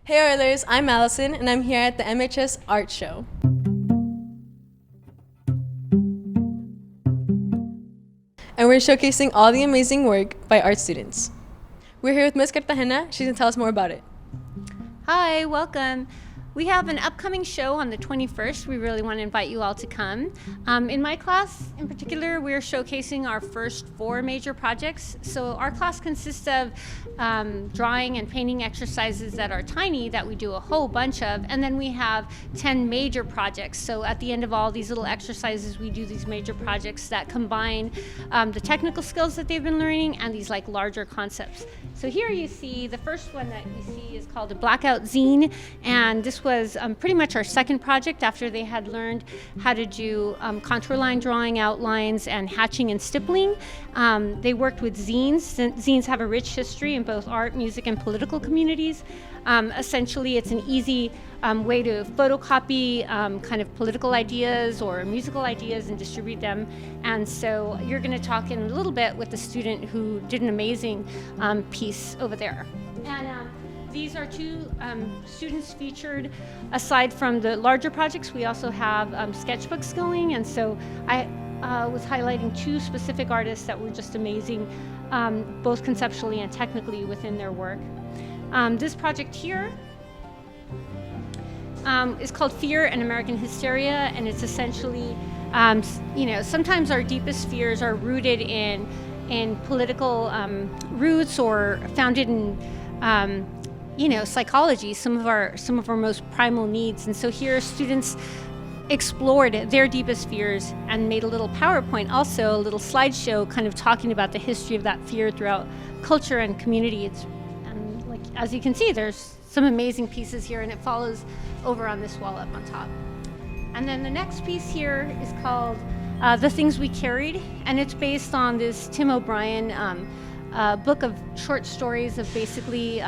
Hey Oilers, I'm Allison and I'm here at the MHS Art Show. And we're showcasing all the amazing work by art students. We're here with Ms. Cartagena. She's going to tell us more about it. Hi, welcome. We have an upcoming show on the 21st. We really want to invite you all to come. In my class, in particular, we're showcasing our first 4 major projects. So our class consists of drawing and painting exercises that are tiny that we do a whole bunch of, and then we have 10 major projects. So at the end of all these little exercises, we do these major projects that combine the technical skills that they've been learning and these like larger concepts. So here you see the first one that you see is called a blackout zine, and this was pretty much our second project after they had learned how to do contour line drawing, outlines, and hatching and stippling. They worked with zines. Zines have a rich history in both art, music, and political communities. Essentially, it's an easy way to photocopy kind of political ideas or musical ideas and distribute them. And so you're going to talk in a little bit with the student who did an amazing piece over there. And these are 2 students featured. Aside from the larger projects, we also have sketchbooks going. And so I was highlighting 2 specific artists that were just amazing, both conceptually and technically within their work. This project here is called Fear and American Hysteria, and it's essentially, sometimes our deepest fears are rooted in political roots or founded in, psychology, some of our most primal needs. And so here students explored their deepest fears and made a little PowerPoint, also a little slideshow kind of talking about the history of that fear throughout culture and community. As you can see, there's some amazing pieces here, and it follows over on this wall up on top. And then the next piece here is called The Things We Carried, and it's based on this Tim O'Brien book of short stories of basically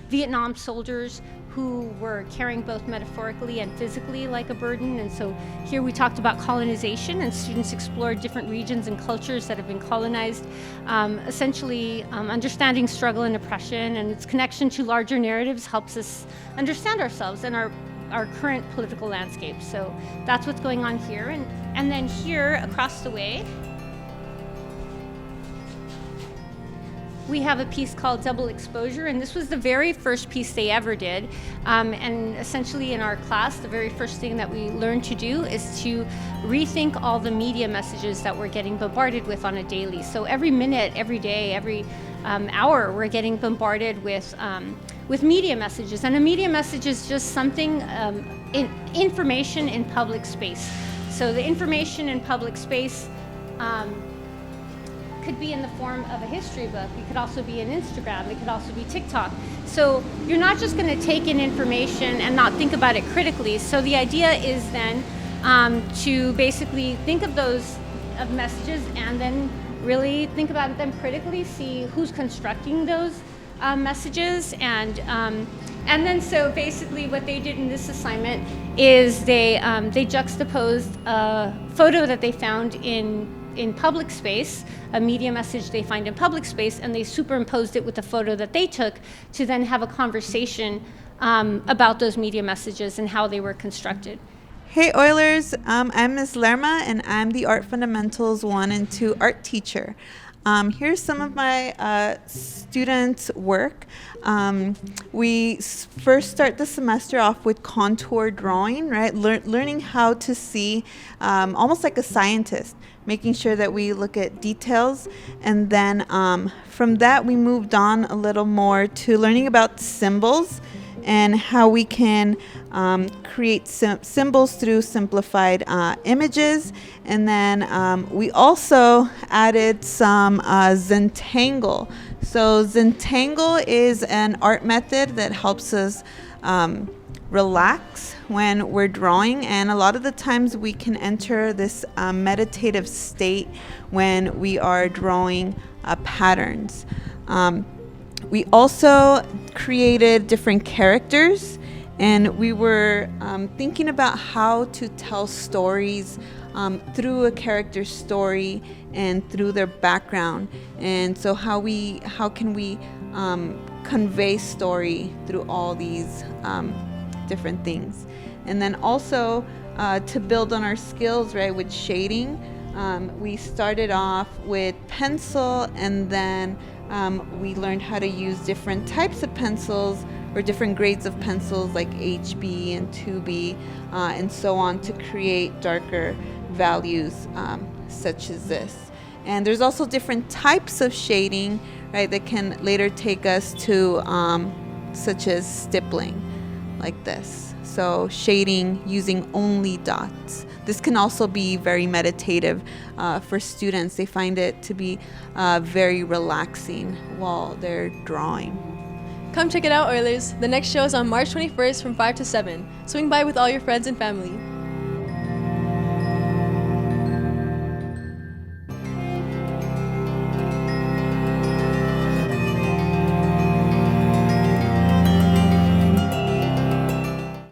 Vietnam soldiers who were carrying both metaphorically and physically like a burden. And so here we talked about colonization, and students explored different regions and cultures that have been colonized, essentially understanding struggle and oppression, and its connection to larger narratives helps us understand ourselves and our current political landscape. So that's what's going on here. And then here across the way, we have a piece called Double Exposure, and this was the very first piece they ever did. And essentially in our class, the very first thing that we learned to do is to rethink all the media messages that we're getting bombarded with on a daily. So every minute, every day, every hour, we're getting bombarded with media messages. And a media message is just something, information in public space. So the information in public space could be in the form of a history book. It could also be an Instagram. It could also be TikTok. So you're not just going to take in information and not think about it critically. So the idea is then to basically think of those messages and then really think about them critically, see who's constructing those messages, and then so basically what they did in this assignment is they juxtaposed a photo that they found in public space, a media message they find in public space, and they superimposed it with the photo that they took to then have a conversation about those media messages and how they were constructed. Hey Oilers, I'm Ms. Lerma, and I'm the Art Fundamentals 1 and 2 art teacher. Here's some of my students' work. We first start the semester off with contour drawing, right? Learning how to see almost like a scientist, making sure that we look at details. And then from that, we moved on a little more to learning about symbols and how we can create symbols through simplified images. And then we also added some Zentangle. So Zentangle is an art method that helps us relax when we're drawing, and a lot of the times we can enter this meditative state when we are drawing patterns. We also created different characters, and we were thinking about how to tell stories through a character's story and through their background. And so how can we convey story through all these different things. And then also to build on our skills, right, with shading, we started off with pencil, and then we learned how to use different types of pencils or different grades of pencils like HB and 2B and so on to create darker values such as this. And there's also different types of shading, right, that can later take us to such as stippling, like this. So shading using only dots. This can also be very meditative for students. They find it to be very relaxing while they're drawing. Come check it out, Oilers. The next show is on March 21st from 5 to 7. Swing by with all your friends and family.